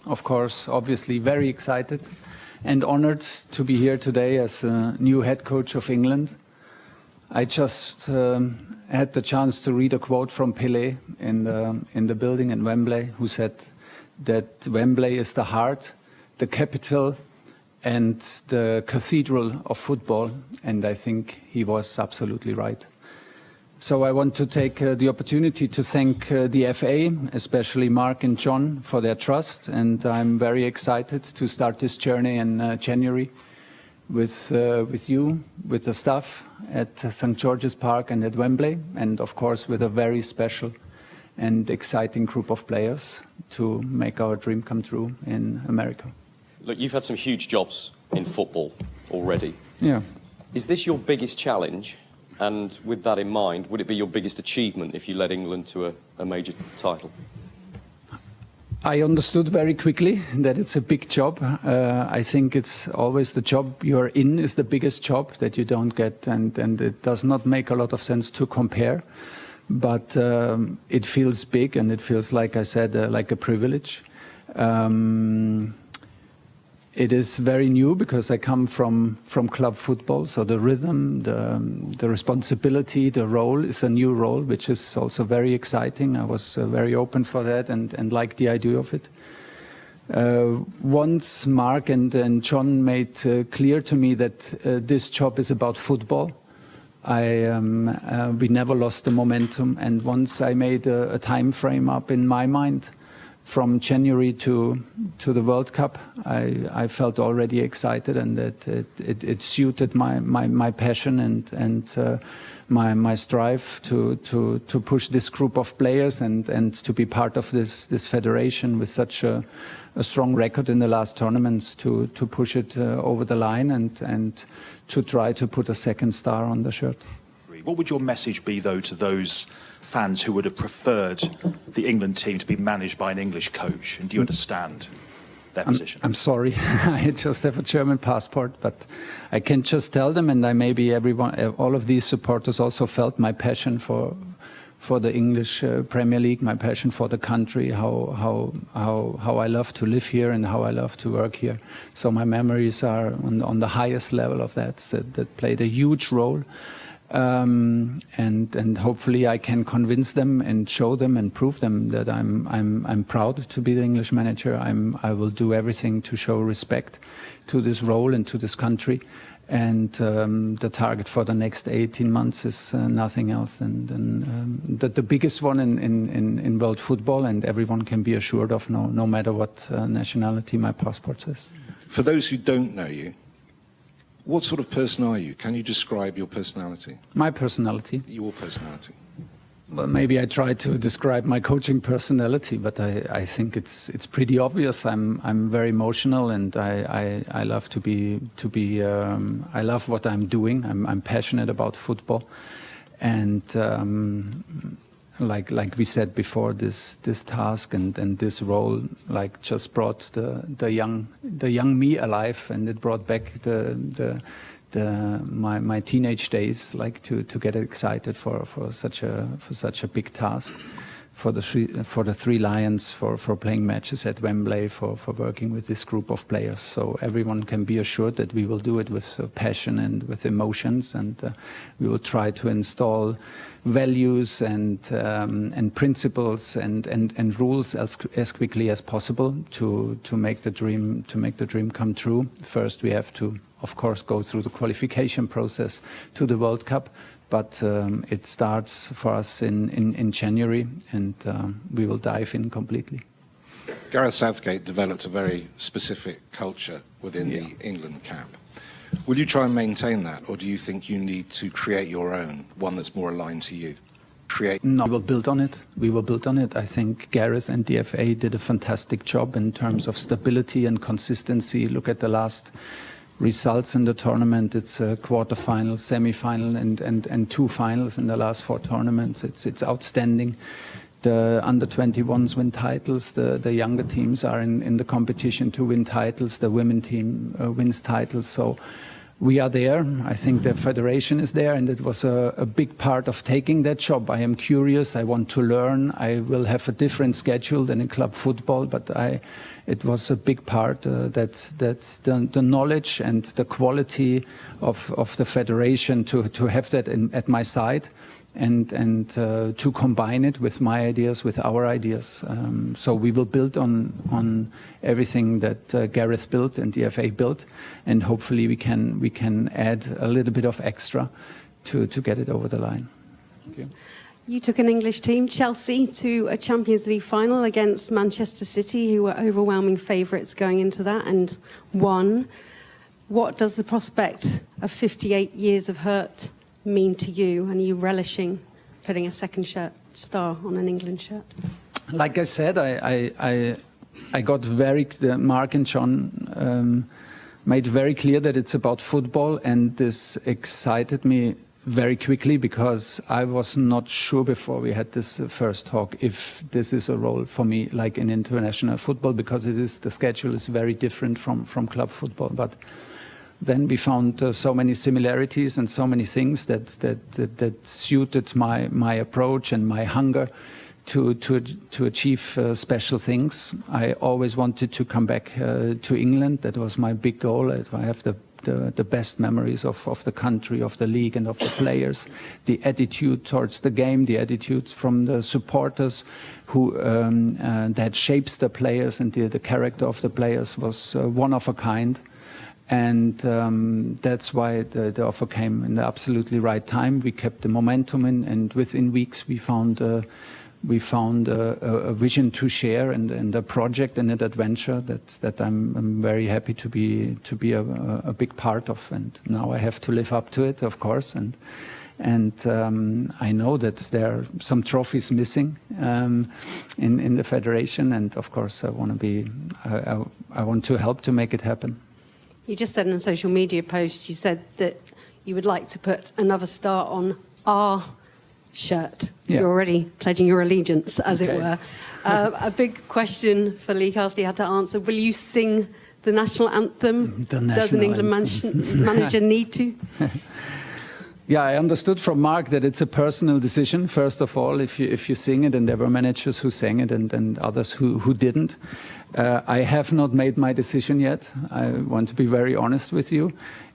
of course, obviously very excited and honored to be here today as a new head coach of England. I just had the chance to read a quote from Pelé in the building in Wembley, who said that Wembley is the heart, the capital, and the cathedral of football, and I think he was absolutely right. So I want to take the opportunity to thank the FA, especially Mark and John, for their trust, and I'm very excited to start this journey in January with you, with the staff at St. George's Park and at Wembley, and of course with a very special and exciting group of players to make our dream come true in America. Look, you've had some huge jobs in football already. Yeah. Is this your biggest challenge? And with that in mind, would it be your biggest achievement if you led England to a major title? I understood very quickly that it's a big job. I think it's always the job you're in is the biggest job that you don't get, and it does not make a lot of sense to compare. But it feels big, and it feels, like I said, like a privilege. It is very new because I come from club football, so the rhythm, the responsibility, the role is a new role, which is also very exciting. I was very open for that and liked the idea of it. Once Mark and John made clear to me that this job is about football, we never lost the momentum, and once I made a time frame up in my mind, from January to the World Cup, I felt already excited, and that it suited my passion and my strive to push this group of players and to be part of this federation with such a strong record in the last tournaments, to push it over the line and to try to put a second star on the shirt. What would your message be, though, to those fans who would have preferred the England team to be managed by an English coach? And do you understand their position? I'm sorry, I just have a German passport, but I can just tell them, and maybe all of these supporters also felt my passion for the English Premier League, my passion for the country, how I love to live here and how I love to work here. So my memories are on the highest level of that played a huge role. And hopefully I can convince them and show them and prove them that I'm proud to be the English manager. I will do everything to show respect to this role and to this country. And the target for the next 18 months is nothing else than the biggest one in world football, and everyone can be assured of, no matter what nationality my passport says. For those who don't know you, what sort of person are you? Can you describe your personality? My personality? Your personality. Well, maybe I try to describe my coaching personality, but I think it's pretty obvious. I'm very emotional, and I love to be I love what I'm doing. I'm passionate about football, and like we said before, this task and this role just brought the young me alive, and it brought back my teenage days, to get excited for such a big task, for the Three Lions, for playing matches at Wembley, for working with this group of players. So everyone can be assured that we will do it with passion and with emotions, and we will try to install values and principles and rules as quickly as possible to make the dream come true. First, we have to, of course, go through the qualification process to the World Cup, but it starts for us in January, and we will dive in completely. Gareth Southgate developed a very specific culture within the England camp. Will you try and maintain that, or do you think you need to create your own, one that's more aligned to you? No, we will build on it. We will build on it. I think Gareth and the FA did a fantastic job in terms of stability and consistency. Look at the last results in the tournament. It's a quarter-final, semi-final, and two finals in the last four tournaments. It's outstanding. The under-21s win titles. The younger teams are in the competition to win titles. The women team wins titles. So we are there. I think the federation is there, and it was a big part of taking that job. I am curious. I want to learn. I will have a different schedule than in club football, but it was a big part. That's the knowledge and the quality of the federation to have that at my side. And to combine it with my ideas, with our ideas. So we will build on everything that Gareth built and the FA built, and hopefully we can add a little bit of extra to get it over the line. Thank you. You took an English team, Chelsea, to a Champions League final against Manchester City, who were overwhelming favourites going into that, and won. What does the prospect of 58 years of hurt mean to you, and are you relishing putting a second star on an England shirt? Like I said, I got Mark and John made very clear that it's about football, and this excited me very quickly because I was not sure before we had this first talk if this is a role for me like in international football, because the schedule is very different from club football. But then we found so many similarities and so many things that suited my approach and my hunger to achieve special things. I always wanted to come back to England. That was my big goal. I have the best memories of the country, of the league and of the players. The attitude towards the game, the attitude from the supporters who that shapes the players, and the character of the players was one of a kind. And that's why the offer came in the absolutely right time. We kept the momentum in, and within weeks we found a vision to share and a project and an adventure that I'm very happy to be a big part of. And now I have to live up to it, of course. And I know that there are some trophies missing in the federation, and of course I want to help to make it happen. You just said in a social media post, you said that you would like to put another star on our shirt. Yeah. You're already pledging your allegiance, as Okay. it were. A big question for Lee Castley had to answer. Will you sing the national anthem? Does an England manager need to? Yeah, I understood from Mark that it's a personal decision. First of all, if you sing it, and there were managers who sang it and others who didn't. I have not made my decision yet. I want to be very honest with you.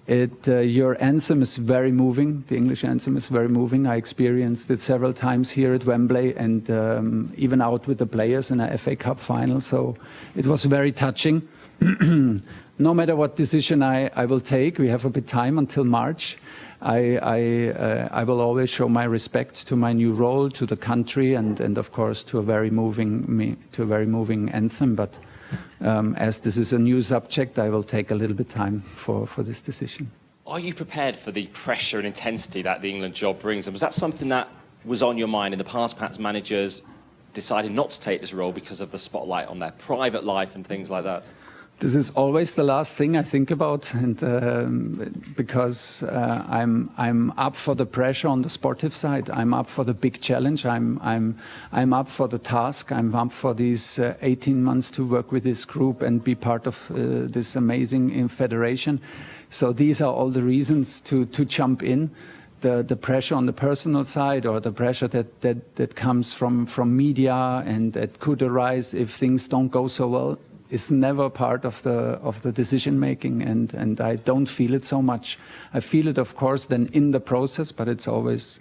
Your anthem is very moving. The English anthem is very moving. I experienced it several times here at Wembley, and even out with the players in a FA Cup final. So it was very touching. No matter what decision I will take, we have a bit time until March. I will always show my respect to my new role, to the country, and of course to a very moving anthem. But as this is a new subject, I will take a little bit time for this decision. Are you prepared for the pressure and intensity that the England job brings? And was that something that was on your mind in the past? Perhaps managers decided not to take this role because of the spotlight on their private life and things like that? This is always the last thing I think about, and because I'm up for the pressure on the sportive side. I'm up for the big challenge. I'm up for the task. I'm up for these 18 months to work with this group and be part of this amazing federation. So these are all the reasons to jump in. The pressure on the personal side, or the pressure that comes from media and that could arise if things don't go so well, is never part of the decision making, and I don't feel it so much. I feel it, of course, then in the process, but it's always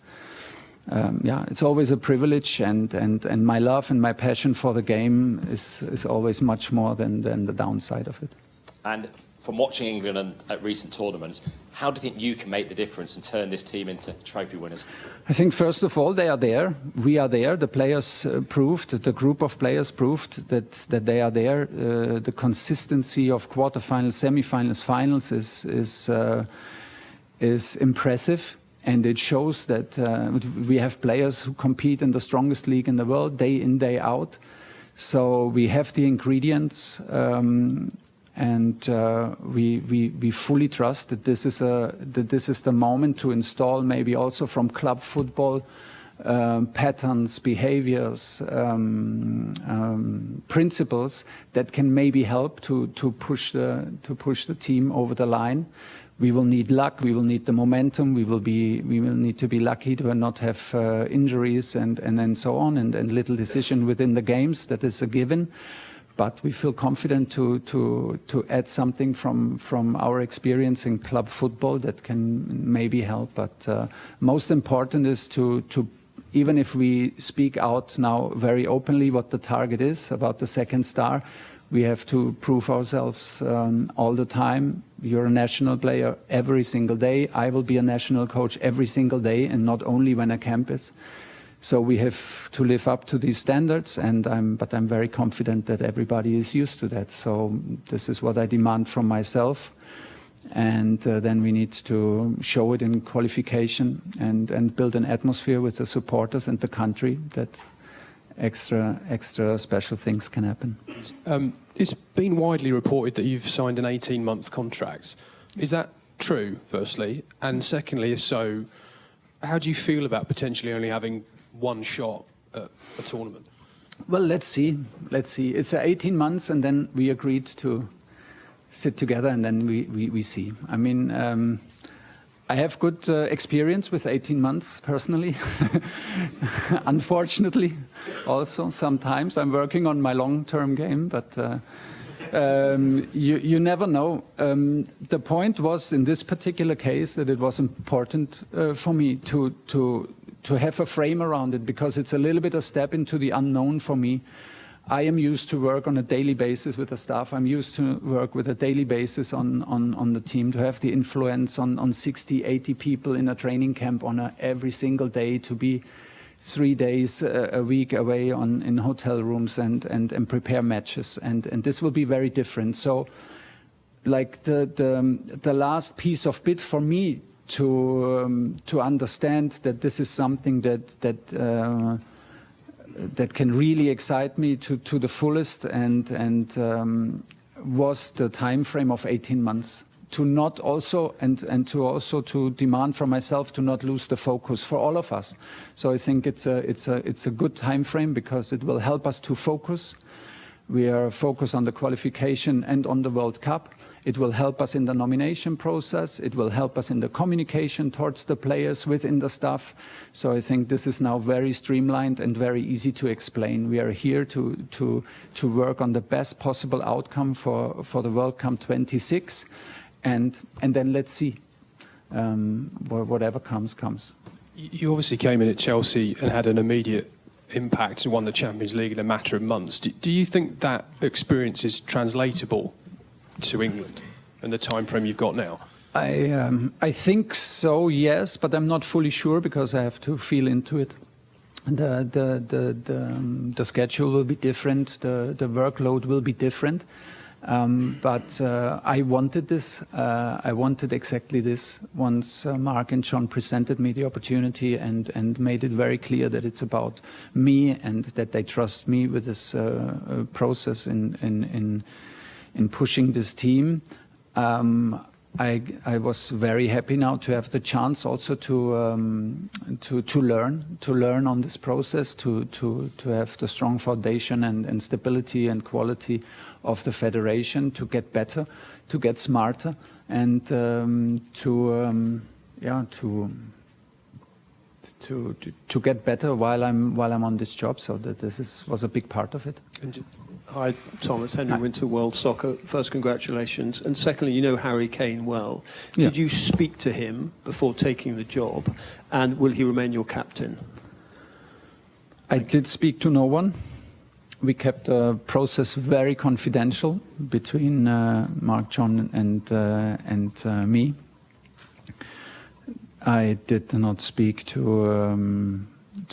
it's always a privilege, and my love and my passion for the game is always much more than the downside of it. And from watching England at recent tournaments, how do you think you can make the difference and turn this team into trophy winners? I think, first of all, they are there. We are there. The players proved, the group of players proved that they are there. The consistency of quarterfinals, semi-finals, finals is impressive. And it shows that we have players who compete in the strongest league in the world, day in, day out. So we have the ingredients. And we fully trust that this is the moment to install, maybe also from club football, patterns, behaviors, principles that can maybe help to push the team over the line. we will need luck, we will need the momentum, we will need to be lucky to not have injuries and then so on, and little decision within the games. That is a given. But we feel confident to add something from our experience in club football that can maybe help. But most important is to even if we speak out now very openly what the target is about the second star, we have to prove ourselves all the time. You're a national player every single day. I will be a national coach every single day, and not only when a camp is. So we have to live up to these standards, but I'm very confident that everybody is used to that. So this is what I demand from myself, and then we need to show it in qualification and build an atmosphere with the supporters and the country that extra special things can happen. It's been widely reported that you've signed an 18-month contract. Is that true, firstly? And secondly, if so, how do you feel about potentially only having one shot at a tournament? Well, let's see. It's 18 months, and then we agreed to sit together, and then we see. I mean, I have good experience with 18 months personally. Unfortunately, also sometimes I'm working on my long-term game, but you never know. The point was in this particular case that it was important for me to have a frame around it, because it's a little bit a step into the unknown for me. I am used to work on a daily basis with the staff. I'm used to work with a daily basis on the team, to have the influence on 60, 80 people in a training camp on every single day, to be 3 days a week away in hotel rooms and prepare matches. And this will be very different. So like the last piece of bit for me to understand that this is something that can really excite me to the fullest, and was the time frame of 18 months. To not also to demand from myself to not lose the focus for all of us. So I think it's a good time frame, because it will help us to focus. We are focused on the qualification and on the World Cup. It will help us in the nomination process. It will help us in the communication towards the players within the staff. So I think this is now very streamlined and very easy to explain. We are here to work on the best possible outcome for the World Cup 26, and then let's see. Whatever comes. You obviously came in at Chelsea and had an immediate impact and won the Champions League in a matter of months. Do you think that experience is translatable to England and the time frame you've got now? I think so, yes, but I'm not fully sure, because I have to feel into it. The schedule will be different, the workload will be different. But I wanted this. I wanted exactly this once Mark and John presented me the opportunity and made it very clear that it's about me and that they trust me with this process in pushing this team. I was very happy now to have the chance also to learn on this process, to have the strong foundation and stability and quality of the federation, to get better, to get smarter, and to get better while I'm on this job. So that was a big part of it. Hi, Thomas. Henry Winter, World Soccer. First, congratulations. And secondly, you know Harry Kane well. Yeah. Did you speak to him before taking the job? And will he remain your captain? I did speak to no one. We kept the process very confidential between Mark, John, and me. I did not speak to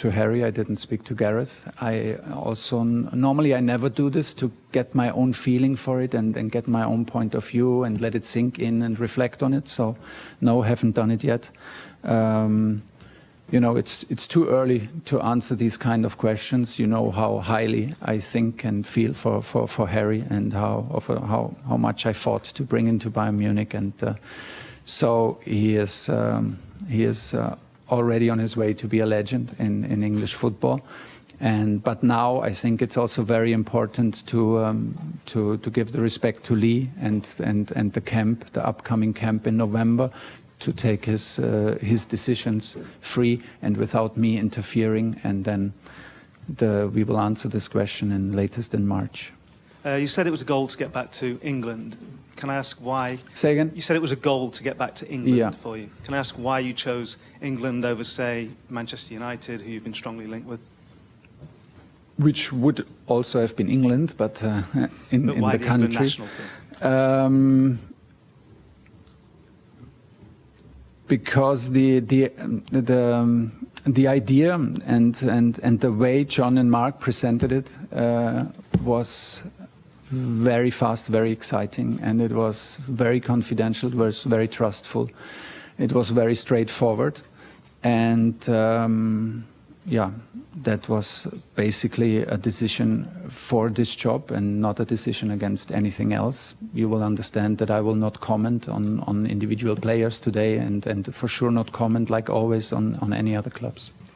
Harry. I didn't speak to Gareth. I also normally I never do this, to get my own feeling for it and get my own point of view and let it sink in and reflect on it. So no, haven't done it yet. You know, it's too early to answer these kind of questions. You know how highly I think and feel for Harry, and how much I fought to bring him to Bayern Munich, and so he is already on his way to be a legend in English football. But now I think it's also very important to give the respect to Lee and the camp, the upcoming camp in November, to take his decisions free and without me interfering, and then we will answer this question latest in March. You said it was a goal to get back to England. Can I ask why? Say again? You said it was a goal to get back to England Yeah. for you. Can I ask why you chose England over, say, Manchester United, who you've been strongly linked with? Which would also have been England, but in why the the England country. national team? Because the idea and the way John and Mark presented it was very fast, very exciting, and it was very confidential, it was very trustful, it was very straightforward, and that was basically a decision for this job and not a decision against anything else. You will understand that I will not comment on individual players today, and for sure not comment, like always, on any other clubs.